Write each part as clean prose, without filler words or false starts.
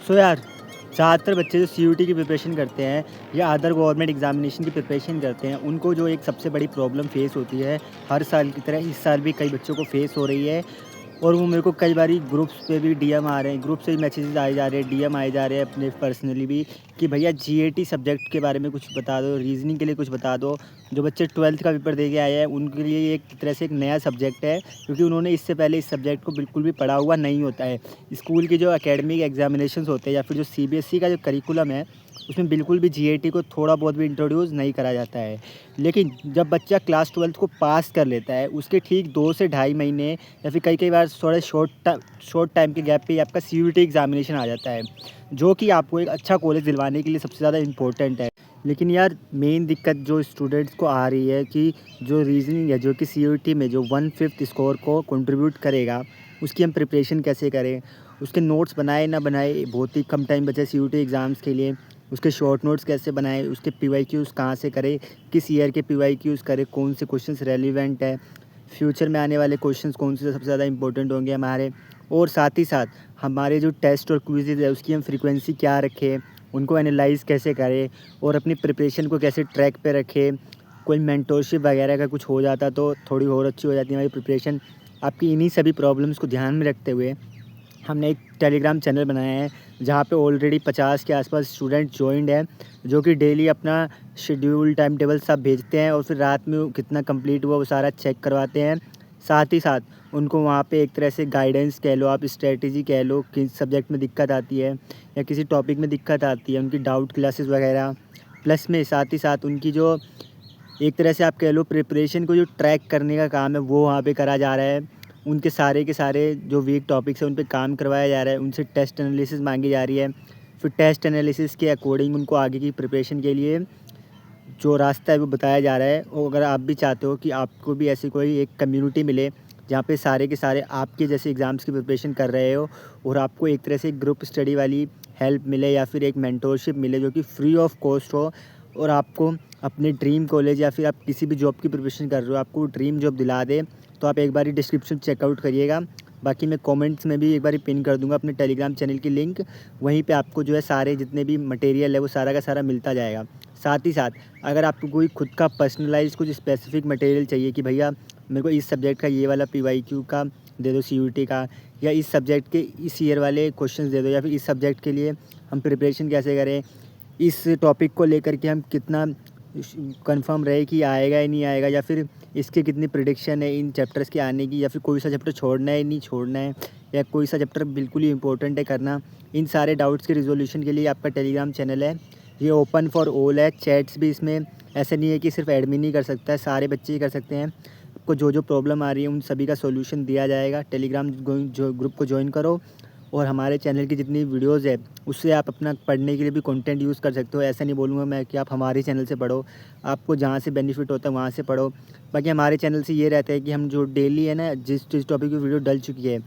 सो यार, ज़्यादातर बच्चे जो सीयूईटी की प्रिपरेशन करते हैं या अदर गवर्नमेंट एग्जामिनेशन की प्रिपरेशन करते हैं, उनको जो एक सबसे बड़ी प्रॉब्लम फेस होती है, हर साल की तरह इस साल भी कई बच्चों को फेस हो रही है। और वो मेरे को कई बारी ग्रुप्स पे भी डीएम आ रहे हैं, ग्रुप से भी मैसेजेस आए जा रहे हैं, डीएम आए जा रहे हैं अपने पर्सनली भी, कि भैया जीएटी सब्जेक्ट के बारे में कुछ बता दो, रीजनिंग के लिए कुछ बता दो। जो बच्चे 12th का पेपर दे के आए हैं उनके लिए ये एक तरह से एक नया सब्जेक्ट है, क्योंकि उन्होंने इससे पहले इस सब्जेक्ट को बिल्कुल भी पढ़ा हुआ नहीं होता है। स्कूल के जो एकेडमिक एग्जामिनेशंस होते हैं या फिर जो सीबीएसई का जो करिकुलम है, उसमें बिल्कुल भी जीएटी को थोड़ा बहुत भी इंट्रोड्यूस नहीं करा जाता है। लेकिन जब बच्चा क्लास 12th को पास कर लेता है, उसके ठीक 2 से ढाई महीने या फिर कई बार थोड़े शॉर्ट टाइम के गैप पे आपका सीयूईटी एग्जामिनेशन आ जाता है, जो कि आपको एक अच्छा कॉलेज दिलवाने के लिए सबसे ज़्यादा इम्पोर्टेंट है। लेकिन यार, मेन दिक्कत जो स्टूडेंट्स को आ रही है कि जो रीजनिंग है, जो कि सीयूईटी में जो 1/5 स्कोर को कंट्रीब्यूट करेगा, उसकी हम प्रिपरेशन कैसे करें, उसके नोट्स बनाए ना बनाए, बहुत ही कम टाइम बचा है सीयूईटी एग्ज़ाम्स के लिए, उसके शॉर्ट नोट्स कैसे बनाएं, उसके पीवाईक्यूज़ कहाँ से करें, किस ईयर के पीवाईक्यूज़ करें, कौन से क्वेश्चंस रेलिवेंट है, फ्यूचर में आने वाले क्वेश्चंस कौन से सबसे ज़्यादा इंपॉर्टेंट होंगे हमारे। और साथ ही साथ हमारे जो टेस्ट और क्विज़ेज़ है, उसकी हम फ्रीक्वेंसी क्या रखें, उनको एनालाइज़ कैसे करें और अपनी प्रिपरेशन को कैसे ट्रैक पे रखें। कोई मेंटोरशिप वगैरह का कुछ हो जाता तो थोड़ी और अच्छी हो जाती है हमारी प्रिपरेशन। आपकी इन्हीं सभी प्रॉब्लम्स को ध्यान में रखते हुए हमने एक टेलीग्राम चैनल बनाया है, जहाँ पे ऑलरेडी 50 के आसपास स्टूडेंट जॉइंड हैं, जो कि डेली अपना शेड्यूल टाइम टेबल सब भेजते हैं और फिर रात में कितना कंप्लीट हुआ वो सारा चेक करवाते हैं। साथ ही साथ उनको वहाँ पे एक तरह से गाइडेंस कह लो, आप स्ट्रेटजी कह लो, किस सब्जेक्ट में दिक्कत आती है या किसी टॉपिक में दिक्कत आती है, उनकी डाउट क्लासेस वगैरह, प्लस में साथ ही साथ उनकी जो एक तरह से आप कह लो प्रिपरेशन को जो ट्रैक करने का काम है, वो वहाँ पे करा जा रहा है। उनके सारे के सारे जो वीक टॉपिक्स हैं उन पे काम करवाया जा रहा है, उनसे टेस्ट एनालिसिस मांगी जा रही है। फिर टेस्ट एनालिसिस के अकॉर्डिंग उनको आगे की प्रिपरेशन के लिए जो रास्ता है वो बताया जा रहा है। और अगर आप भी चाहते हो कि आपको भी ऐसी कोई एक कम्युनिटी मिले, जहाँ पे सारे के सारे आपके जैसे एग्ज़ाम्स की प्रिपरेशन कर रहे हो और आपको एक तरह से ग्रुप स्टडी वाली हेल्प मिले या फिर एक मेंटोरशिप मिले जो कि फ्री ऑफ कॉस्ट हो, और आपको अपने ड्रीम कॉलेज या फिर आप किसी भी जॉब की प्रिपरेशन कर रहे हो, आपको ड्रीम जॉब दिला दे, तो आप एक बार डिस्क्रिप्शन चेकआउट करिएगा। बाकी मैं कमेंट्स में भी एक बार पिन कर दूंगा अपने टेलीग्राम चैनल की लिंक। वहीं पे आपको जो है सारे जितने भी मटेरियल है वो सारा का सारा मिलता जाएगा। साथ ही साथ अगर आपको कोई खुद का पर्सनलाइज कुछ स्पेसिफिक मटेरियल चाहिए कि भैया मेरे को इस सब्जेक्ट का ये वाला पीवाईक्यू का दे दो, सीयूईटी का, या इस सब्जेक्ट के इस ईयर वाले क्वेश्चंस दे दो, या फिर इस सब्जेक्ट के लिए हम प्रिपरेशन कैसे करें, इस टॉपिक को लेकर के हम कितना कंफर्म रहे कि आएगा या नहीं आएगा, या फिर इसकी कितनी प्रिडिक्शन है इन चैप्टर्स के आने की, या फिर कोई सा चैप्टर छोड़ना है नहीं छोड़ना है, या कोई सा चैप्टर बिल्कुल ही इंपॉर्टेंट है करना। इन सारे डाउट्स के रिजोल्यूशन के लिए आपका टेलीग्राम चैनल है, ये ओपन फॉर ऑल है। चैट्स भी इसमें ऐसे नहीं है कि सिर्फ एडमिन ही कर सकता है, सारे बच्चे ही कर सकते हैं। आपको जो जो प्रॉब्लम आ रही है उन सभी का सॉल्यूशन दिया जाएगा। टेलीग्राम जो ग्रुप को ज्वाइन करो, और हमारे चैनल की जितनी वीडियोज़ है उससे आप अपना पढ़ने के लिए भी कंटेंट यूज़ कर सकते हो। ऐसा नहीं बोलूँगा मैं कि आप हमारे चैनल से पढ़ो, आपको जहाँ से बेनिफिट होता है वहाँ से पढ़ो। बाकी हमारे चैनल से ये रहता है कि हम जो डेली है ना, जिस टॉपिक की वीडियो डल चुकी है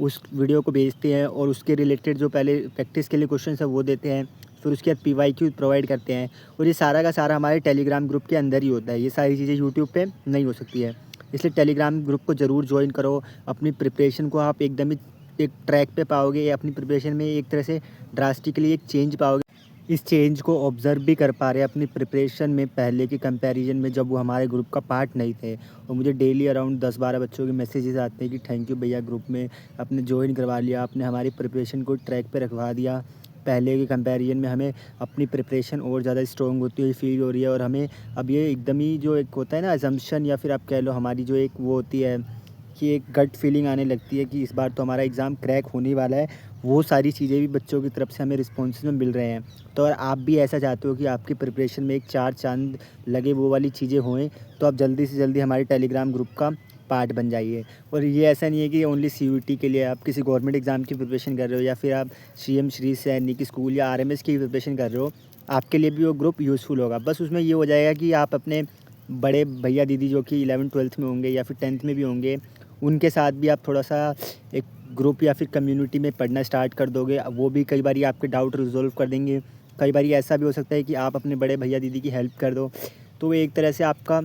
उस वीडियो को भेजते हैं, और उसके रिलेटेड जो पहले प्रैक्टिस के लिए क्वेश्चन है वो देते हैं, फिर उसके बाद पीवाईक्यू प्रोवाइड करते हैं। और ये सारा का सारा हमारे टेलीग्राम ग्रुप के अंदर ही होता है, ये सारी चीज़ें यूट्यूब पे नहीं हो सकती है। इसलिए टेलीग्राम ग्रुप को ज़रूर ज्वाइन करो। अपनी प्रिपरेशन को आप एकदम ही एक ट्रैक पे पाओगे, या अपनी प्रिपरेशन में एक तरह से ड्रास्टिकली एक चेंज पाओगे। इस चेंज को ऑब्ज़र्व भी कर पा रहे हैं अपनी प्रिपरेशन में, पहले के कंपैरिजन में जब वो हमारे ग्रुप का पार्ट नहीं थे। और मुझे डेली अराउंड 10-12 बच्चों के मैसेजेस आते हैं कि थैंक यू भैया, ग्रुप में आपने ज्वाइन करवा लिया, आपने हमारी प्रिपरेशन को ट्रैक पे रखवा दिया। पहले के कंपैरिजन में हमें अपनी प्रिपरेशन और ज़्यादा स्ट्रॉन्ग होती हुई फील हो रही है, और हमें अब ये एकदम ही जो एक होता है ना अजम्पशन, या फिर आप कह लो हमारी जो एक वो होती है कि एक गट फीलिंग आने लगती है कि इस बार तो हमारा एग्ज़ाम क्रैक होने वाला है, वो सारी चीज़ें भी बच्चों की तरफ से हमें रिस्पॉन्सेज में मिल रहे हैं। तो अगर आप भी ऐसा चाहते हो कि आपकी प्रिपरेशन में एक चार चांद लगे, वो वाली चीज़ें होएं, तो आप जल्दी से जल्दी हमारे टेलीग्राम ग्रुप का पार्ट बन जाइए। और ये ऐसा नहीं है कि ओनली सीयूईटी के लिए, आप किसी गवर्नमेंट एग्ज़ाम की प्रिपरेशन कर रहे हो, या फिर आप सीएम श्री सैनिक स्कूल या आरएमएस की प्रिपरेशन कर रहे हो, आपके लिए भी वो ग्रुप यूज़फुल होगा। बस उसमें ये हो जाएगा कि आप अपने बड़े भैया दीदी जो कि 11th-12th में होंगे या फिर 10th में भी होंगे, उनके साथ भी आप थोड़ा सा एक ग्रुप या फिर कम्युनिटी में पढ़ना स्टार्ट कर दोगे। वो भी कई बारी आपके डाउट रिज़ॉल्व कर देंगे। कई बारी ऐसा भी हो सकता है कि आप अपने बड़े भैया दीदी की हेल्प कर दो, तो वो एक तरह से आपका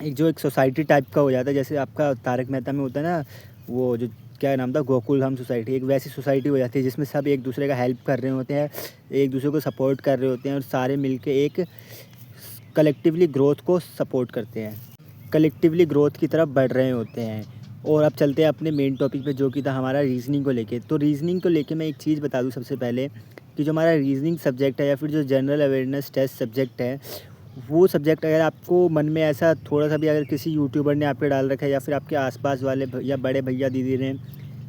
एक जो एक सोसाइटी टाइप का हो जाता है। जैसे आपका तारक मेहता में होता है ना, वो जो क्या नाम था, गोकुलधाम सोसाइटी, एक वैसी सोसाइटी हो जाती है जिसमें सब एक दूसरे का हेल्प कर रहे होते हैं, एक दूसरे को सपोर्ट कर रहे होते हैं और सारे मिलके एक कलेक्टिवली ग्रोथ को सपोर्ट करते हैं, कलेक्टिवली ग्रोथ की तरफ बढ़ रहे होते हैं। और अब चलते हैं अपने मेन टॉपिक पे, जो कि था हमारा रीजनिंग को लेके। तो रीजनिंग को लेके मैं एक चीज़ बता दूं सबसे पहले, कि जो हमारा रीजनिंग सब्जेक्ट है या फिर जो जनरल अवेयरनेस टेस्ट सब्जेक्ट है, वो सब्जेक्ट अगर आपको मन में ऐसा थोड़ा सा भी अगर किसी यूट्यूबर ने आपके डाल रखा है या फिर आपके आसपास वाले या बड़े भैया दीदी ने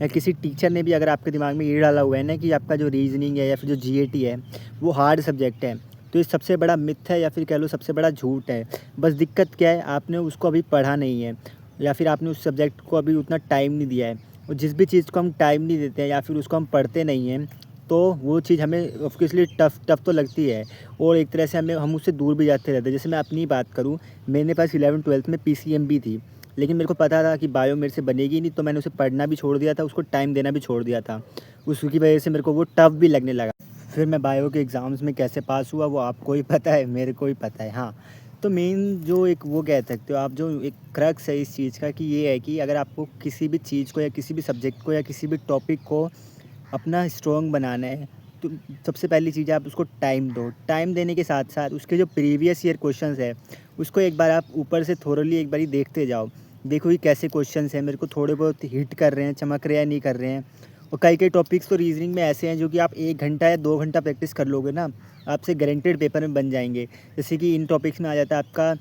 या किसी टीचर ने भी अगर आपके दिमाग में ये डाला हुआ है ना कि आपका जो रीजनिंग है या फिर जो जीएटी है वो हार्ड सब्जेक्ट है, तो ये सबसे बड़ा मिथ है या फिर कह लो सबसे बड़ा झूठ है। बस दिक्कत क्या है, आपने उसको अभी पढ़ा नहीं है या फिर आपने उस सब्जेक्ट को अभी उतना टाइम नहीं दिया है। और जिस भी चीज़ को हम टाइम नहीं देते हैं या फिर उसको हम पढ़ते नहीं हैं, तो वो चीज़ हमें ऑब्वियसली टफ़ तो लगती है और एक तरह से हम उससे दूर भी जाते रहते हैं। जैसे मैं अपनी बात करूँ, मेरे पास 11th-12th में पीसीएम भी थी, लेकिन मेरे को पता था कि बायो मेरे से बनेगी नहीं, तो मैंने उसे पढ़ना भी छोड़ दिया था, उसको टाइम देना भी छोड़ दिया था। उसकी वजह से मेरे को वो टफ़ भी लगने लगा। फिर मैं बायो के एग्ज़ाम्स में कैसे पास हुआ वो आपको ही पता है, मेरे को ही पता है। हाँ, तो मेन जो एक वो कह सकते हो आप, जो एक क्रक्स है इस चीज़ का, कि ये है कि अगर आपको किसी भी चीज़ को या किसी भी सब्जेक्ट को या किसी भी टॉपिक को अपना स्ट्रॉन्ग बनाना है, तो सबसे पहली चीज़ है आप उसको टाइम दो। टाइम देने के साथ साथ उसके जो प्रीवियस ईयर क्वेश्चंस है उसको एक बार आप ऊपर से थोरली एक बारी देखते जाओ। देखो ये कैसे क्वेश्चंस हैं, मेरे को थोड़े बहुत हिट कर रहे हैं, चमक रहे हैं, नहीं कर रहे हैं। और कई टॉपिक्स तो रीजनिंग में ऐसे हैं जो कि आप 1 घंटा या 2 घंटा प्रैक्टिस कर लोगे ना, आपसे गारंटेड पेपर में बन जाएंगे। जैसे कि इन टॉपिक्स में आ जाता है आपका,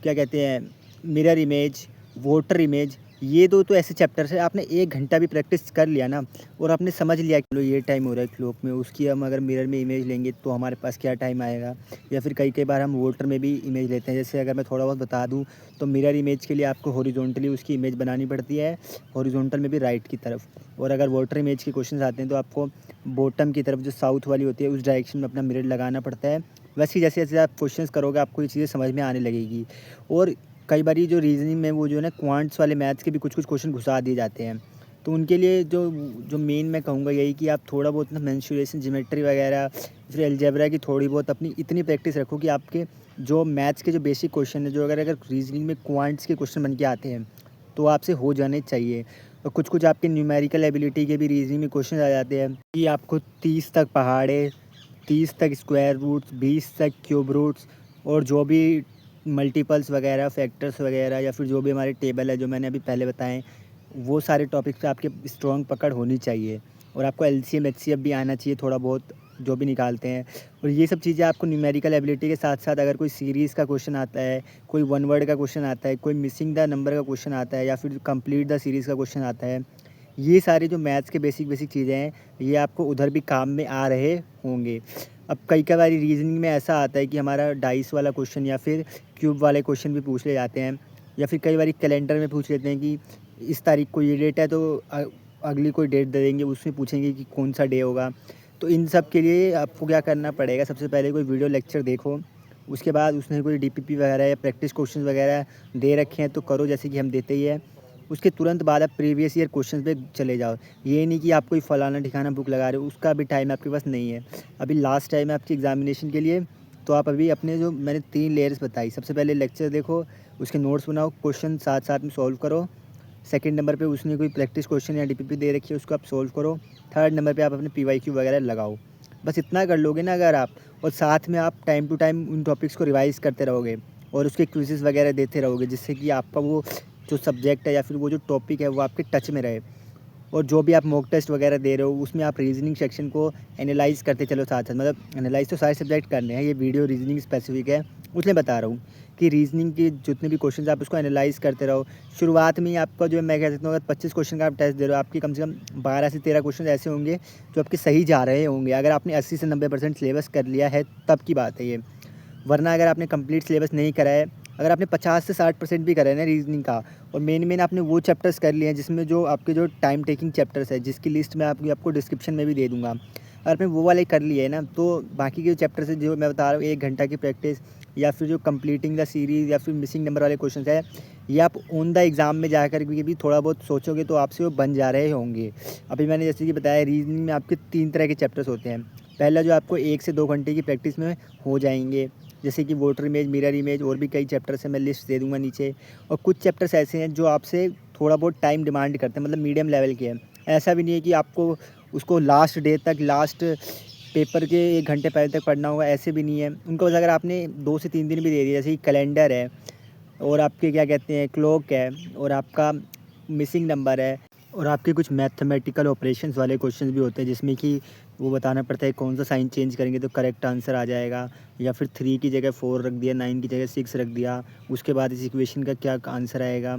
क्या कहते हैं, मिरर इमेज, वाटर इमेज। ये दो तो ऐसे चैप्टर्स हैं, आपने 1 घंटा भी प्रैक्टिस कर लिया ना और आपने समझ लिया कि लो ये टाइम हो रहा है क्लॉक में, उसकी हम अगर मिरर में इमेज लेंगे तो हमारे पास क्या टाइम आएगा। या फिर कई बार हम वाटर में भी इमेज लेते हैं। जैसे अगर मैं थोड़ा बहुत बता दूं, तो मिरर इमेज के लिए आपको हॉरिजॉन्टली उसकी इमेज बनानी पड़ती है, हॉरिजॉन्टल में भी राइट की तरफ। और अगर वाटर इमेज के क्वेश्चन आते हैं तो आपको बॉटम की तरफ जो साउथ वाली होती है उस डायरेक्शन में अपना मिरर लगाना पड़ता है। वैसे ही जैसे जैसे आप क्वेश्चंस करोगे आपको ये चीज़ें समझ में आने लगेगी। और कई बार जो रीजनिंग में वो जो है ना क्वांट्स वाले मैथ्स के भी कुछ क्वेश्चन घुसा दिए जाते हैं। तो उनके लिए जो जो मेन मैं कहूँगा यही कि आप थोड़ा बहुत ना मेंसुरेशन, ज्योमेट्री वगैरह, फिर अलजेब्रा की थोड़ी बहुत अपनी इतनी प्रैक्टिस रखो कि आपके जो मैथ्स के जो बेसिक क्वेश्चन है, जो अगर रीजनिंग में क्वांट्स के क्वेश्चन बन के आते हैं तो आपसे हो जाने चाहिए। और कुछ आपके न्यूमेरिकल एबिलिटी के भी रीजनिंग में क्वेश्चन आ जाते हैं कि आपको 30 तक पहाड़े, 30 तक स्क्वायर रूट्स, 20 तक क्यूब रूट्स और जो भी मल्टीपल्स वगैरह, फैक्टर्स वगैरह या फिर जो भी हमारे टेबल है जो मैंने अभी पहले बताएं, वो सारे टॉपिक पे आपके स्ट्रॉन्ग पकड़ होनी चाहिए। और आपको एलसीएम एचसीएफ भी आना चाहिए थोड़ा बहुत, जो भी निकालते हैं। और ये सब चीज़ें आपको न्यूमेरिकल एबिलिटी के साथ साथ अगर कोई सीरीज़ का क्वेश्चन आता है, कोई वन वर्ड का क्वेश्चन आता है, कोई मिसिंग द नंबर का क्वेश्चन आता है या फिर कंप्लीट द सीरीज़ का क्वेश्चन आता है, ये सारे जो मैथ्स के बेसिक चीज़ें हैं ये आपको उधर भी काम में आ रहे होंगे। अब कई बार रीजनिंग में ऐसा आता है कि हमारा डाइस वाला क्वेश्चन या फिर क्यूब वाले क्वेश्चन भी पूछ ले जाते हैं, या फिर कई बार कैलेंडर में पूछ लेते हैं कि इस तारीख को ये डेट है, तो अगली कोई डेट दे देंगे, उसमें पूछेंगे कि कौन सा डे होगा। तो इन सब के लिए आपको क्या करना पड़ेगा, सबसे पहले कोई वीडियो लेक्चर देखो, उसके बाद उसने कोई डीपीपी वगैरह या प्रैक्टिस क्वेश्चन वगैरह दे रखे हैं तो करो, जैसे कि हम देते ही है। उसके तुरंत बाद आप प्रीवियस ईयर क्वेश्चन पे चले जाओ। ये नहीं कि आप कोई फलाना ठिकाना बुक लगा रहे हो, उसका भी टाइम आपके पास नहीं है। अभी लास्ट टाइम है आपकी एग्जामिनेशन के लिए, तो आप अभी अपने जो मैंने 3 लेयर्स बताई, सबसे पहले लेक्चर देखो, उसके नोट्स बनाओ, क्वेश्चन साथ साथ में सॉल्व करो। सेकंड नंबर पे उसने कोई प्रैक्टिस क्वेश्चन या डीपीपी दे रखी है उसको आप सॉल्व करो। थर्ड नंबर पे आप अपने पीवाईक्यू वगैरह लगाओ। बस इतना कर लोगे ना अगर आप, और साथ में आप टाइम टू टाइम उन टॉपिक्स को रिवाइज करते रहोगे और उसके क्विज़ेस वगैरह देते रहोगे, जिससे कि आपका वो जो सब्जेक्ट है या फिर वो जो टॉपिक है वो आपके टच में रहे। और जो भी आप मॉक टेस्ट वगैरह दे रहे हो उसमें आप रीजनिंग सेक्शन को एनालाइज़ करते चलो साथ साथ। मतलब एनालाइज़ तो सारे सब्जेक्ट करने हैं, ये वीडियो रीजनिंग स्पेसिफिक है, उसमें बता रहा हूँ कि रीजनिंग के जितने भी क्वेश्चन आप उसको एनालाइज़ करते रहो। शुरुआत में ही आपका जो मैं कह सकता हूँ, अगर 25 क्वेश्चन का आप टेस्ट दे रहे हो, आपके कम से कम 12 से 13 क्वेश्चन ऐसे होंगे जो आपके सही जा रहे होंगे। अगर आपने 80 से 90% सिलेबस कर लिया है तब की बात है ये। वरना अगर आपने कंप्लीट सिलेबस नहीं करा है, अगर आपने 50 से 60% भी करा है ना रीजनिंग का, और मेन आपने वो चैप्टर्स कर लिए हैं जिसमें जो आपके जो टाइम टेकिंग चैप्टर्स है, जिसकी लिस्ट मैं आपको डिस्क्रिप्शन में भी दे दूँगा, अगर आपने वो वाले कर लिए है ना, तो बाकी के चैप्टर्स है जो मैं बता रहा हूँ 1 घंटा की प्रैक्टिस या फिर जो कंप्लीटिंग द सीरीज़ या फिर मिसिंग नंबर वाले क्वेश्चन है, ये आप ऑन द एग्ज़ाम में जाकर के भी थोड़ा बहुत सोचोगे तो आपसे वो बन जा रहे होंगे। अभी मैंने जैसे कि बताया, रीजनिंग में आपके 3 तरह के चैप्टर्स होते हैं। पहला जो आपको 1 से 2 घंटे की प्रैक्टिस में हो जाएंगे, जैसे कि वाटर इमेज, मिरर इमेज, और भी कई चैप्टर्स हैं, मैं लिस्ट दे दूंगा नीचे। और कुछ चैप्टर्स ऐसे हैं जो आपसे थोड़ा बहुत टाइम डिमांड करते हैं, मतलब मीडियम लेवल के हैं, ऐसा भी नहीं है कि आपको उसको लास्ट डे तक, लास्ट पेपर के 1 घंटे पहले तक पढ़ना होगा, ऐसे भी नहीं है। उनको बस अगर आपने 2 से 3 दिन भी दे दिया, जैसे कि कैलेंडर है और आपके क्या कहते हैं क्लॉक है और आपका मिसिंग नंबर है और आपके कुछ मैथमेटिकल ऑपरेशंस वाले क्वेश्चंस भी होते हैं, जिसमें कि वो बताना पड़ता है कौन सा साइन चेंज करेंगे तो करेक्ट आंसर आ जाएगा, या फिर 3 की जगह 4 रख दिया, 9 की जगह 6 रख दिया, उसके बाद इस इक्वेशन का क्या आंसर आएगा,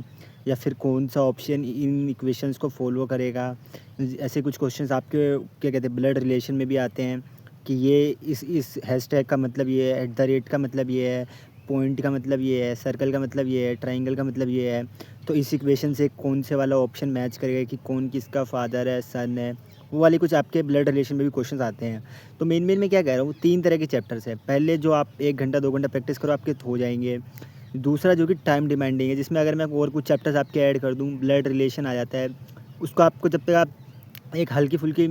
या फिर कौन सा ऑप्शन इन इक्वेशंस को फॉलो करेगा। ऐसे कुछ क्वेश्चंस आपके क्या कहते हैं ब्लड रिलेशन में भी आते हैं कि ये इस हैशटैग का मतलब ये है, @ का मतलब ये है, पॉइंट का मतलब ये है, सर्कल का मतलब ये है, ट्रायंगल का मतलब ये है। तो इस इक्वेशन से कौन से वाला ऑप्शन मैच करेगा कि कौन किसका फादर है, सन है, वो वाले कुछ आपके ब्लड रिलेशन में भी क्वेश्चंस आते हैं। तो मेन मैं क्या कह रहा हूँ, 3 तरह के चैप्टर्स हैं। पहले जो आप 1 घंटा 2 घंटा प्रैक्टिस करो आपके हो जाएंगे। दूसरा जो कि टाइम डिमांडिंग है, जिसमें अगर मैं और कुछ चैप्टर्स आपके ऐड कर दूँ, ब्लड रिलेशन आ जाता है। उसको आपको जब तक आप एक हल्की-फुल्की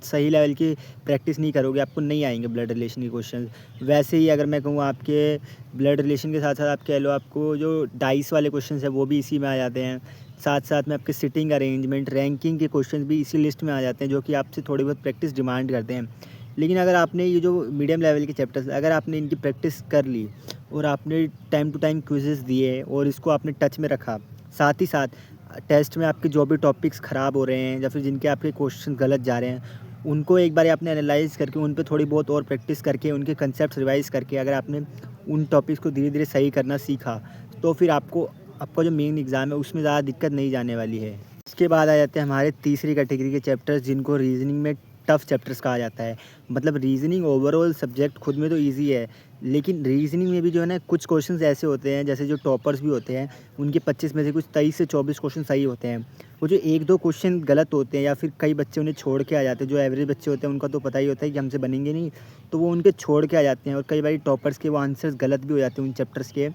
सही लेवल की प्रैक्टिस नहीं करोगे, आपको नहीं आएँगे ब्लड रिलेशन के क्वेश्चन। वैसे ही अगर मैं कहूँ आपके ब्लड रिलेशन के साथ-साथ आप कह लो आपको जो डाइस वाले क्वेश्चंस हैं वो भी इसी में आ जाते हैं। साथ-साथ में आपके सिटिंग अरेंजमेंट, रैंकिंग के क्वेश्चंस भी इसी लिस्ट में आ जाते हैं, जो कि आपसे थोड़ी बहुत प्रैक्टिस डिमांड करते हैं। लेकिन अगर आपने ये जो मीडियम लेवल के चैप्टर्स अगर आपने इनकी प्रैक्टिस कर ली और आपने टाइम टू टाइम क्विज़ेस दिए और इसको आपने टच में रखा, साथ ही साथ टेस्ट में आपके जो भी टॉपिक्स ख़राब हो रहे हैं या फिर जिनके आपके क्वेश्चन गलत जा रहे हैं, उनको एक बार आपने एनालाइज़ करके उन पे थोड़ी बहुत और प्रैक्टिस करके उनके कंसेप्ट रिवाइज़ करके अगर आपने उन टॉपिक्स को धीरे-धीरे सही करना सीखा, तो फिर आपको आपका जो मेन एग्ज़ाम है उसमें ज़्यादा दिक्कत नहीं जाने वाली है। इसके बाद आ जाते हैं हमारे तीसरी कैटेगरी के चैप्टर्स, जिनको रीज़निंग में टफ़ चैप्टर्स कहा जाता है। मतलब रीज़निंग ओवरऑल सब्जेक्ट खुद में तो ईज़ी है, लेकिन रीज़निंग में भी जो है ना कुछ क्वेश्चंस ऐसे होते हैं, जैसे जो टॉपर्स भी होते हैं उनके 25 में से कुछ 23 से 24 क्वेश्चन सही होते हैं। वो जो 1-2 क्वेश्चन गलत होते हैं या फिर कई बच्चे उन्हें छोड़ के आ जाते हैं, जो एवरेज बच्चे होते हैं उनका तो पता ही होता है कि हमसे बनेंगे नहीं, तो वो उनके छोड़ के आ जाते हैं और कई बार टॉपर्स के वो आंसर्स गलत भी हो जाते हैं उन चैप्टर्स के।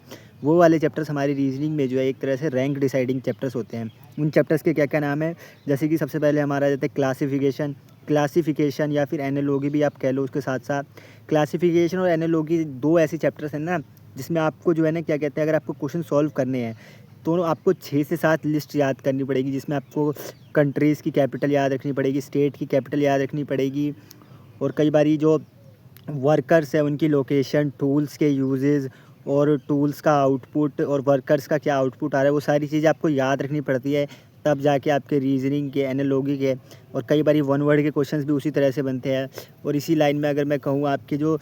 वो वाले चैप्टर्स हमारी रीज़निंग में जो है एक तरह से रैंक डिसाइडिंग चैप्टर्स होते हैं। उन चैप्टर्स के क्या-क्या नाम है, जैसे कि सबसे पहले हमारा आ जाता है क्लासिफिकेशन या फिर एनालॉजी भी आप कह लो उसके साथ-साथ। क्लासिफिकेशन और एनालॉजी 2 ऐसे चैप्टर्स हैं ना, जिसमें आपको जो है ना क्या कहते हैं अगर आपको क्वेश्चन सॉल्व करने हैं, तो आपको 6 से 7 लिस्ट याद करनी पड़ेगी, जिसमें आपको कंट्रीज़ की कैपिटल याद रखनी पड़ेगी, स्टेट की कैपिटल याद रखनी पड़ेगी और कई बारी जो वर्कर्स है उनकी लोकेशन, टूल्स के यूजेज़ और टूल्स का आउटपुट और वर्कर्स का क्या आउटपुट आ रहा है, वो सारी चीज़ें आपको याद रखनी पड़ती है, तब जाके आपके रीज़निंग के, एनालॉजी के और कई बारी वन वर्ड के क्वेश्चंस भी उसी तरह से बनते हैं। और इसी लाइन में अगर मैं कहूँ आपके जो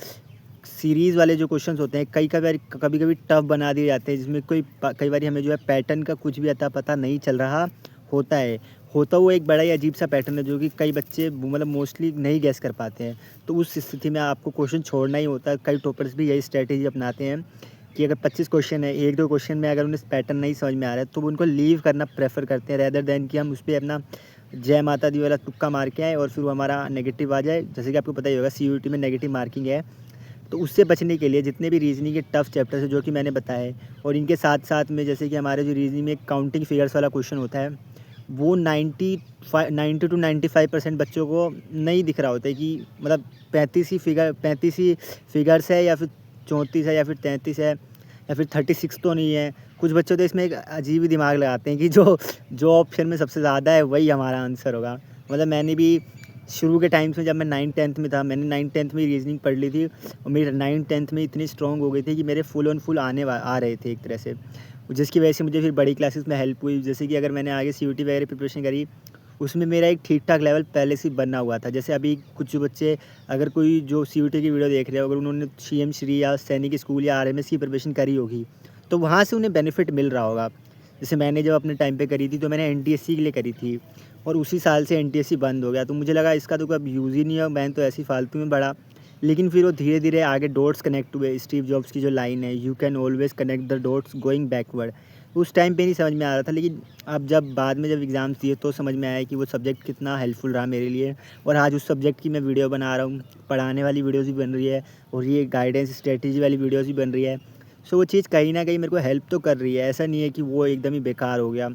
सीरीज़ वाले जो क्वेश्चंस होते हैं कभी-कभी टफ़ बना दिए जाते हैं, जिसमें कई बारी हमें जो है पैटर्न का कुछ भी अता पता नहीं चल रहा होता है। होता वो एक बड़ा ही अजीब सा पैटर्न है, जो कि कई बच्चे मतलब मोस्टली नहीं गेस कर पाते हैं। तो उस स्थिति में आपको क्वेश्चन छोड़ना ही होता है। कई टॉपर्स भी यही स्ट्रैटेजी अपनाते हैं कि अगर 25 क्वेश्चन है, 1-2 क्वेश्चन में अगर उन्हें पैटर्न नहीं समझ में आ रहा है, तो वो उनको लीव करना प्रेफ़र करते हैं, रेदर दैन कि हम उस पे अपना जय माता दी वाला तुक्का मार के आएँ और फिर वो हमारा नेगेटिव आ जाए। जैसे कि आपको पता ही होगा सीयूईटी में नेगेटिव मार्किंग है। तो उससे बचने के लिए जितने भी रीज़निंग के टफ़ चैप्टर्स हैं जो कि मैंने बताए, और इनके साथ-साथ में जैसे कि हमारे जो रीज़निंग में काउंटिंग फिगर्स वाला क्वेश्चन होता है, वो 90 टू 95% बच्चों को नहीं दिख रहा होता है कि मतलब 35 ही फिगर्स है या फिर 34 है या फिर 33 है या फिर 36 तो नहीं है। कुछ बच्चे तो इसमें एक अजीब ही दिमाग लगाते हैं कि जो ऑप्शन में सबसे ज़्यादा है वही हमारा आंसर होगा। मतलब मैंने भी शुरू के टाइम्स में जब मैं 9th-10th में था, मैंने 9th-10th में रीज़निंग पढ़ ली थी और मेरी 9th-10th में इतनी स्ट्रॉन्ग हो गई थी कि मेरे फुल ऑन फुल आ रहे थे एक तरह से। जिसकी वजह से मुझे फिर बड़ी क्लासेस में हेल्प हुई। जैसे कि अगर मैंने आगे सीयूईटी वगैरह प्रिपरेशन करी, उसमें मेरा एक ठीक-ठाक लेवल पहले से ही बना हुआ था। जैसे अभी कुछ जो बच्चे अगर कोई जो सीयूईटी की वीडियो देख रहे हो, अगर उन्होंने सीएम श्री या सैनिक स्कूल या आरएमएस की प्रिपरेशन करी होगी, तो वहाँ से उन्हें बेनिफिट मिल रहा होगा। जैसे मैंने जब अपने टाइम पे करी थी, तो मैंने एनटीएससी के लिए करी थी और उसी साल से एनटीएससी बंद हो गया। तो मुझे लगा इसका तो कोई यूज़ ही नहीं है, मैं तो ऐसे ही फालतू में पढ़ा। लेकिन फिर वो धीरे-धीरे आगे डॉट्स कनेक्ट हुए। स्टीव जॉब्स की जो लाइन है, you can always connect the dots going backward. उस टाइम पे नहीं समझ में आ रहा था, लेकिन अब जब बाद में जब एग्ज़ाम्स दिए तो समझ में आया कि वो सब्जेक्ट कितना हेल्पफुल रहा मेरे लिए। और आज उस सब्जेक्ट की मैं वीडियो बना रहा हूँ, पढ़ाने वाली वीडियोज़ भी बन रही है और ये गाइडेंस स्ट्रेटजी वाली वीडियोज़ भी बन रही है। सो वो चीज़ कहीं न कहीं मेरे को हेल्प तो कर रही है, ऐसा नहीं है कि वो एकदम ही बेकार हो गया।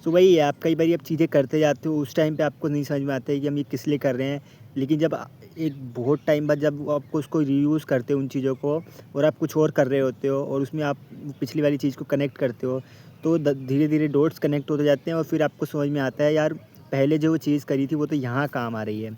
सो वही है, आप कई बारी आप चीज़ें करते जाते हो, उस टाइम पे आपको नहीं समझ में आता है कि हम ये किस लिए कर रहे हैं। लेकिन जब एक बहुत टाइम बाद जब आपको उसको रीयूज़ करते हो उन चीज़ों को और आप कुछ और कर रहे होते हो और उसमें आप पिछली वाली चीज़ को कनेक्ट करते हो, तो द धीरे-धीरे डॉट्स कनेक्ट होते जाते हैं और फिर आपको समझ में आता है यार, पहले जो चीज़ करी थी वो तो यहाँ काम आ रही है।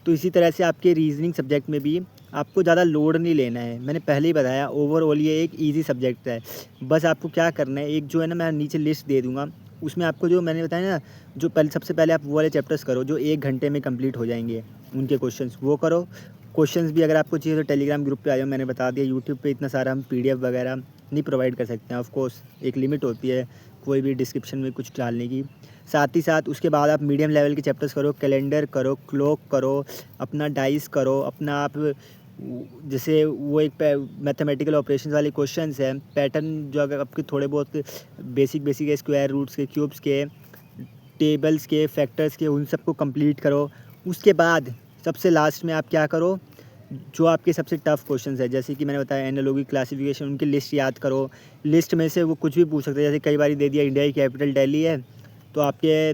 तो इसी तरह से आपके रीज़निंग सब्जेक्ट में भी आपको ज़्यादा लोड नहीं लेना है। मैंने पहले ही बताया ओवरऑल ये एक ईज़ी सब्जेक्ट है। बस आपको क्या करना है, एक जो है ना मैं नीचे लिस्ट दे दूँगा, उसमें आपको जो मैंने बताया ना, जो पहले सबसे पहले आप वो वाले चैप्टर्स करो जो 1 घंटे में कंप्लीट हो जाएँगे, उनके क्वेश्चंस वो करो। क्वेश्चंस भी अगर आपको चाहिए तो टेलीग्राम ग्रुप पे आ जाओ, मैंने बता दिया। यूट्यूब पे इतना सारा हम पीडीएफ वगैरह नहीं प्रोवाइड कर सकते हैं, ऑफ़ कोर्स एक लिमिट होती है कोई भी डिस्क्रिप्शन में कुछ डालने की। साथ ही साथ उसके बाद आप मीडियम लेवल के चैप्टर्स करो, कैलेंडर करो, क्लॉक करो, अपना डाइस करो, अपना आप जैसे वो एक मैथमेटिकल ऑपरेशंस वाले क्वेश्चंस हैं, पैटर्न जो अगर आपके थोड़े बहुत बेसिक बेसिक है, स्क्वायर रूट्स के, क्यूब्स के, टेबल्स के, फैक्टर्स के, उन सबको कंप्लीट करो। उसके बाद सबसे लास्ट में आप क्या करो, जो आपके सबसे टफ़ क्वेश्चंस है, जैसे कि मैंने बताया एनालॉगी क्लासिफिकेशन, उनकी लिस्ट याद करो। लिस्ट में से वो कुछ भी पूछ सकते हैं, जैसे कई बार दे दिया इंडिया की कैपिटल दिल्ली है, तो आपके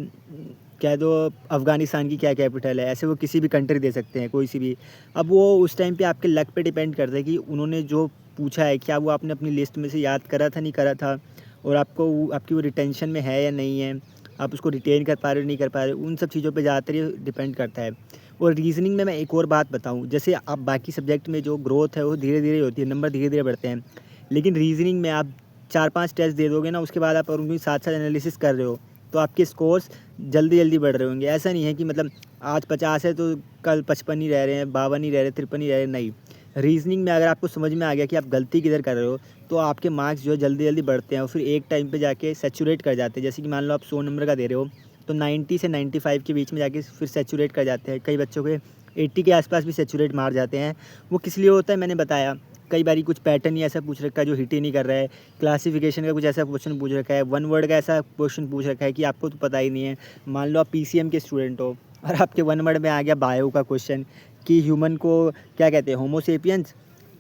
कह दो अफ़गानिस्तान की क्या कैपिटल है, ऐसे वो किसी भी कंट्री दे सकते हैं, कोई सी भी। अब वो उस टाइम पे आपके लक पे डिपेंड करता है कि उन्होंने जो पूछा है क्या वो आपने अपनी लिस्ट में से याद करा था, नहीं करा था, और आपकी वो रिटेंशन में है या नहीं है, आप उसको रिटेन कर पा रहे हो नहीं कर पा रहे हो, उन सब चीज़ों पे ज़्यादातर ये डिपेंड करता है। और रीज़निंग में मैं एक और बात बताऊँ, जैसे आप बाकी सब्जेक्ट में जो ग्रोथ है वो धीरे-धीरे होती है, नंबर धीरे-धीरे बढ़ते हैं, लेकिन रीज़निंग में आप 4-5 टेस्ट दे दोगे ना, उसके बाद आप और उनकी साथ-साथ एनालिसिस कर रहे हो, तो आपके स्कोर्स जल्दी-जल्दी बढ़ रहे होंगे। ऐसा नहीं है कि मतलब आज 50 है तो कल 55 ही रह रहे हैं, 52 ही रह रहे हैं, 53 ही रह रहे हैं, नहीं। रीज़निंग में अगर आपको समझ में आ गया कि आप गलती किधर कर रहे हो, तो आपके मार्क्स जो है जल्दी-जल्दी बढ़ते हैं और फिर एक टाइम पे जाके सैचुरेट कर जाते हैं। जैसे कि मान लो आप 100 नंबर का दे रहे हो, तो 90 से 95 के बीच में जाके फिर सैचुरेट कर जाते हैं। कई बच्चों के 80 के आसपास भी सैचुरेट मार जाते हैं। वो किस लिए होता है मैंने बताया। कई बारी कुछ पैटर्न ही ऐसा पूछ रखा है जो हिट ही नहीं कर रहा है, क्लासिफिकेशन का कुछ ऐसा क्वेश्चन पूछ रखा है, वन वर्ड का ऐसा क्वेश्चन पूछ रखा है कि आपको तो पता ही नहीं है। मान लो आप पीसीएम के स्टूडेंट हो और आपके वन वर्ड में आ गया बायो का क्वेश्चन कि ह्यूमन को क्या कहते हैं, होमो सेपियंस,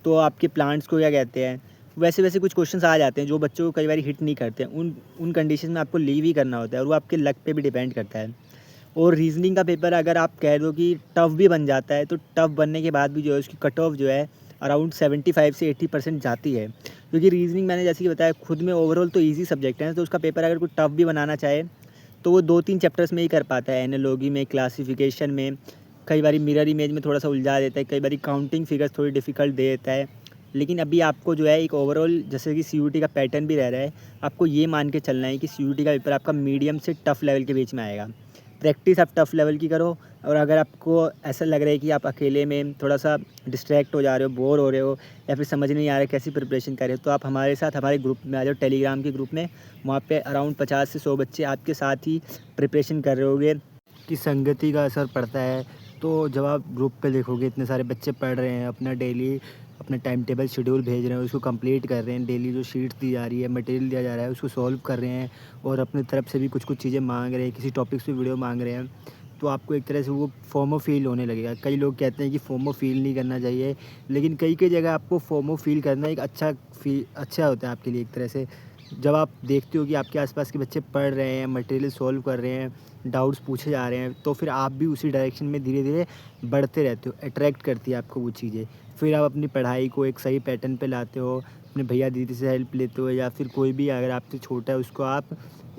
तो आपके प्लांट्स को क्या कहते हैं। वैसे-वैसे कुछ क्वेश्चंस आ जाते हैं जो बच्चों को कई बार हिट नहीं करते हैं। उन कंडीशन में आपको लीव ही करना होता है और वो आपके लक पे भी डिपेंड करता है। और रीज़निंग का पेपर अगर आप कह दो कि टफ़ भी बन जाता है, तो टफ़ बनने के बाद भी जो है उसकी कट ऑफ जो है अराउंड 75 से 80% जाती है। क्योंकि रीज़निंग मैंने जैसे कि बताया खुद में ओवरऑल तो ईज़ी सब्जेक्ट है ना, तो उसका पेपर अगर कोई टफ़ भी बनाना चाहे, तो वो 2-3 चैप्टर्स में ही कर पाता है। एनालॉजी में, क्लासिफिकेशन में, कई बारी मिरर इमेज में थोड़ा-सा उलझा देता है, कई बारी काउंटिंग फिगर्स थोड़ी डिफ़िकल्ट दे देता है। लेकिन अभी आपको जो है एक ओवरऑल जैसे कि सीयूटी का पैटर्न भी रह रहा है, आपको ये मान के चलना है कि सीयूटी का पेपर आपका मीडियम से टफ़ लेवल के बीच में आएगा। प्रैक्टिस आप टफ़ लेवल की करो, और अगर आपको ऐसा लग रहा है कि आप अकेले में थोड़ा-सा डिस्ट्रैक्ट हो जा रहे हो, बोर हो रहे हो, या फिर समझ नहीं आ रहा है कैसी प्रिपरेशन करें, तो आप हमारे साथ हमारे ग्रुप में आ जाओ, टेलीग्राम के ग्रुप में। वहाँ पे अराउंड 50 से 100 बच्चे आपके साथ ही प्रिपरेशन कर रहे होंगे। कि संगति का असर पड़ता है, तो जब आप ग्रुप पे देखोगे इतने सारे बच्चे पढ़ रहे हैं, अपना डेली अपना टाइम टेबल शेड्यूल भेज रहे हैं, उसको कंप्लीट कर रहे हैं, डेली जो शीट्स दी जा रही है, मटेरियल दिया जा रहा है उसको सॉल्व कर रहे हैं, और अपनी तरफ से भी कुछ-कुछ चीज़ें माँग रहे हैं, किसी टॉपिक से वीडियो माँग रहे हैं, तो आपको एक तरह से वो फोमो फ़ील होने लगेगा। कई लोग कहते हैं कि फोमो फ़ील नहीं करना चाहिए, लेकिन कई-कई जगह आपको फोमो फ़ील करना एक अच्छा होता है आपके लिए एक तरह से। जब आप देखते हो कि आपके आसपास के बच्चे पढ़ रहे हैं, मटेरियल सॉल्व कर रहे हैं, डाउट्स पूछे जा रहे हैं, तो फिर आप भी उसी डायरेक्शन में धीरे-धीरे बढ़ते रहते हो, अट्रैक्ट करती है आपको वो चीज़ें। फिर आप अपनी पढ़ाई को एक सही पैटर्न पे लाते हो, अपने भैया-दीदी से हेल्प लेते हो, या फिर कोई भी अगर आपसे छोटा है उसको आप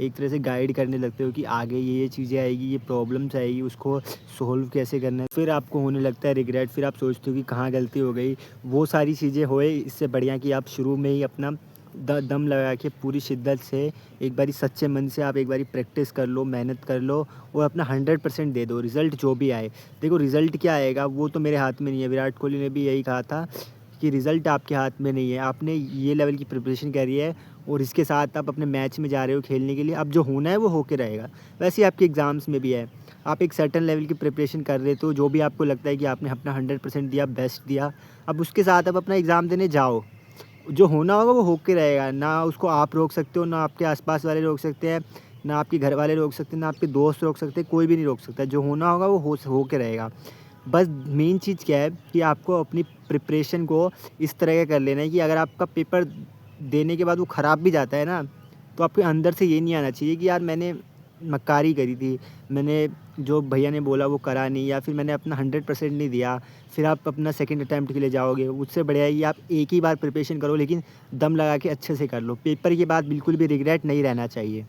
एक तरह से गाइड करने लगते हो कि आगे ये चीज़ें आएगी, ये प्रॉब्लम्स आएगी, उसको सॉल्व कैसे करना है। फिर आपको होने लगता है रिग्रेट, फिर आप सोचते हो कि कहाँ गलती हो गई। वो सारी चीज़ें होए, इससे बढ़िया कि आप शुरू में ही अपना दम लगा के पूरी शिद्दत से एक बारी सच्चे मन से आप एक बारी प्रैक्टिस कर लो, मेहनत कर लो, और अपना 100% दे दो। रिज़ल्ट जो भी आए, देखो रिज़ल्ट क्या आएगा वो तो मेरे हाथ में नहीं है। विराट कोहली ने भी यही कहा था कि रिज़ल्ट आपके हाथ में नहीं है, आपने ये लेवल की प्रिपरेशन करी है और इसके साथ आप अपने मैच में जा रहे हो खेलने के लिए, अब जो होना है वो होके रहेगा। वैसे ही आपके एग्ज़ाम्स में भी है, आप एक सर्टेन लेवल की प्रिपरेशन कर रहे हो, जो भी आपको लगता है कि आपने अपना 100% दिया, बेस्ट दिया, अब उसके साथ आप अपना एग्ज़ाम देने जाओ। जो होना होगा वो होके रहेगा, ना उसको आप रोक सकते हो, ना आपके आसपास वाले रोक सकते हैं, ना आपके घर वाले रोक सकते हैं, ना आपके दोस्त रोक सकते हैं, कोई भी नहीं रोक सकता। जो होना होगा वो होके रहेगा। बस मेन चीज़ क्या है कि आपको अपनी प्रिपरेशन को इस तरह का कर लेना है कि अगर आपका पेपर देने के बाद वो ख़राब भी जाता है ना, तो आपके अंदर से ये नहीं आना चाहिए कि यार मैंने मक्कारी करी थी, मैंने जो भैया ने बोला वो करा नहीं, या फिर मैंने अपना 100% नहीं दिया, फिर आप अपना सेकंड अटेम्प्ट के लिए जाओगे। उससे बढ़िया है कि आप एक ही बार प्रिपरेशन करो, लेकिन दम लगा के अच्छे से कर लो। पेपर के बाद बिल्कुल भी रिग्रेट नहीं रहना चाहिए।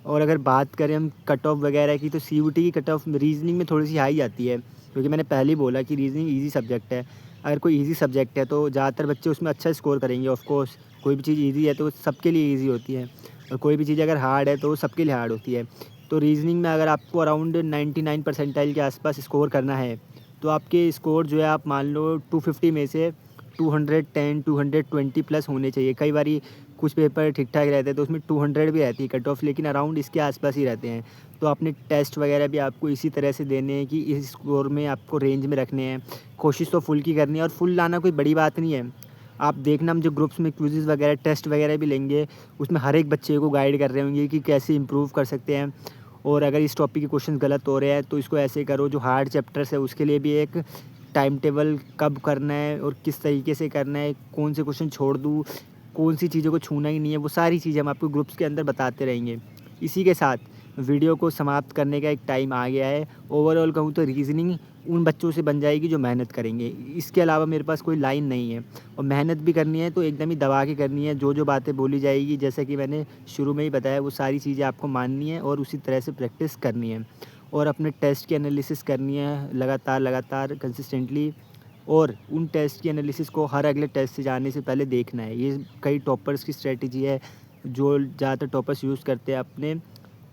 और अगर बात करें हम कट ऑफ वगैरह की, तो सीयूटी की कट ऑफ रीजनिंग में थोड़ी सी हाई आती है, क्योंकि मैंने पहले ही बोला कि रीजनिंग ईजी सब्जेक्ट है। अगर कोई ईजी सब्जेक्ट है तो ज़्यादातर बच्चे उसमें अच्छा स्कोर करेंगे। ऑफ कोर्स कोई भी चीज़ ईजी है तो सबके लिए ईजी होती है, और कोई भी चीज़ अगर हार्ड है तो वो सबके लिए हार्ड होती है। तो रीजनिंग में अगर आपको अराउंड 99 परसेंटाइल के आसपास स्कोर करना है, तो आपके स्कोर जो है आप मान लो 250 में से 210 220 प्लस होने चाहिए। कई बारी कुछ पेपर ठीक ठाक रहते हैं तो उसमें 200 भी रहती है कट ऑफ, लेकिन अराउंड इसके आसपास ही रहते हैं। तो अपने टेस्ट वगैरह भी आपको इसी तरह से देने हैं कि इस स्कोर में आपको रेंज में रखने हैं। कोशिश तो फुल की करनी है, और फुल लाना कोई बड़ी बात नहीं है। आप देखना, हम जो ग्रुप्स में क्विज़ेज़ वगैरह टेस्ट वगैरह भी लेंगे, उसमें हर एक बच्चे को गाइड कर रहे होंगे कि कैसे इम्प्रूव कर सकते हैं। और अगर इस टॉपिक के क्वेश्चन गलत हो रहे हैं तो इसको ऐसे करो। जो हार्ड चैप्टर्स है उसके लिए भी एक टाइम टेबल कब करना है और किस तरीके से करना है, कौन से क्वेश्चन छोड़ दूँ, कौन सी चीज़ों को छूना ही नहीं है, वो सारी चीज़ें हम आपको ग्रुप्स के अंदर बताते रहेंगे। इसी के साथ वीडियो को समाप्त करने का एक टाइम आ गया है। ओवरऑल कहूँ तो रीज़निंग उन बच्चों से बन जाएगी जो मेहनत करेंगे। इसके अलावा मेरे पास कोई लाइन नहीं है, और मेहनत भी करनी है तो एकदम ही दबा के करनी है। जो बातें बोली जाएगी, जैसा कि मैंने शुरू में ही बताया, वो सारी चीज़ें आपको माननी है और उसी तरह से प्रैक्टिस करनी है, और अपने टेस्ट की एनालिसिस करनी है लगातार कंसिस्टेंटली। और उन टेस्ट की एनालिसिस को हर अगले टेस्ट से जाने से पहले देखना है। ये कई टॉपर्स की स्ट्रेटजी है, जो ज़्यादातर टॉपर्स यूज़ करते हैं अपने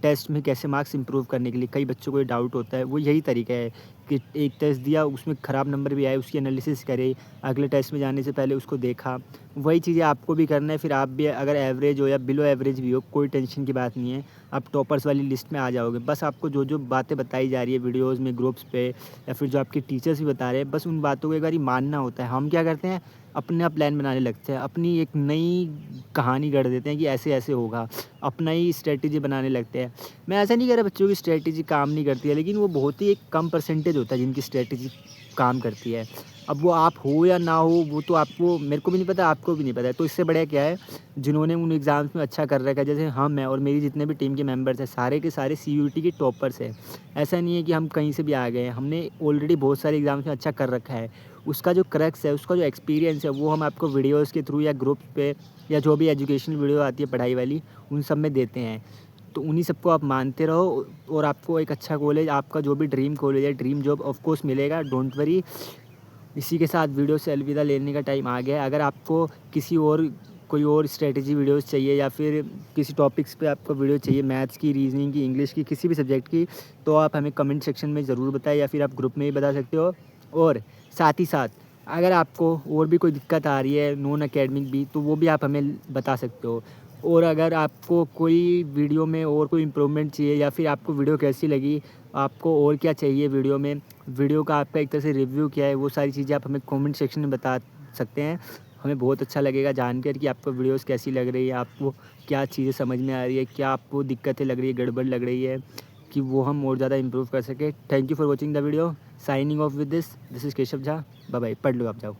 टेस्ट में कैसे मार्क्स इंप्रूव करने के लिए। कई बच्चों को ये डाउट होता है, वो यही तरीका है कि एक टेस्ट दिया, उसमें ख़राब नंबर भी आए, उसकी एनालिसिस करे, अगले टेस्ट में जाने से पहले उसको देखा। वही चीज़ें आपको भी करना है। फिर आप भी अगर एवरेज हो या बिलो एवरेज भी हो, कोई टेंशन की बात नहीं है, आप टॉपर्स वाली लिस्ट में आ जाओगे। बस आपको जो बातें बताई जा रही है वीडियोज़ में, ग्रुप्स पे, या फिर जो आपके टीचर्स भी बता रहे हैं, बस उन बातों को एक बारी मानना होता है। हम क्या करते हैं, अपना प्लान बनाने लगते हैं, अपनी एक नई कहानी गढ़ देते हैं कि ऐसे-ऐसे होगा, अपना ही स्ट्रैटेजी बनाने लगते हैं। मैं ऐसा नहीं कह रहा बच्चों की स्ट्रैटेजी काम नहीं करती है, लेकिन वो बहुत ही एक कम परसेंटेज होता है जिनकी स्ट्रैटेजी काम करती है। अब वो आप हो या ना हो, वो तो आपको, मेरे को भी नहीं पता, आपको भी नहीं पता है। तो इससे बढ़िया क्या है, जिन्होंने उन एग्ज़ाम्स में अच्छा कर रखा है, जैसे हम हैं और मेरी जितने भी टीम के मेंबर्स हैं, सारे के सारे सीयूईटी के टॉपर्स हैं। ऐसा नहीं है कि हम कहीं से भी आ गए हैं, हमने ऑलरेडी बहुत सारे एग्ज़ाम्स में अच्छा कर रखा है। उसका जो क्रक्स है, उसका जो एक्सपीरियंस है, वो हम आपको वीडियोज़ के थ्रू या ग्रुप पे, या जो भी एजुकेशनल वीडियो आती है पढ़ाई वाली, उन सब में देते हैं। तो उन्हीं सबको आप मानते रहो, और आपको एक अच्छा कॉलेज, आपका जो भी ड्रीम कॉलेज है, ड्रीम जॉब ऑफ कोर्स मिलेगा, डोंट वरी। इसी के साथ वीडियो से अलविदा लेने का टाइम आ गया है। अगर आपको किसी और कोई और स्ट्रेटजी वीडियोस चाहिए, या फिर किसी टॉपिक्स पे आपको वीडियो चाहिए, मैथ्स की, रीजनिंग की, इंग्लिश की, किसी भी सब्जेक्ट की, तो आप हमें कमेंट सेक्शन में ज़रूर बताएं, या फिर आप ग्रुप में भी बता सकते हो। और साथ ही साथ अगर आपको और भी कोई दिक्कत आ रही है नॉन एकेडमिक भी, तो वो भी आप हमें बता सकते हो। और अगर आपको कोई वीडियो में और कोई इम्प्रूवमेंट चाहिए, या फिर आपको वीडियो कैसी लगी, आपको और क्या चाहिए वीडियो में, वीडियो का आपका एक तरह से रिव्यू क्या है, वो सारी चीज़ें आप हमें कमेंट सेक्शन में बता सकते हैं। हमें बहुत अच्छा लगेगा जानकर कि आपको वीडियोस कैसी लग रही है, आपको क्या चीज़ें समझ में आ रही है, क्या आपको दिक्कतें लग रही है, गड़बड़ लग रही है, कि वो हम और ज़्यादा इम्प्रूव कर सकें। Thank you for watching the video. Signing off with this is Keshav Jha. Bye bye. पढ़ लो, आप जाओ।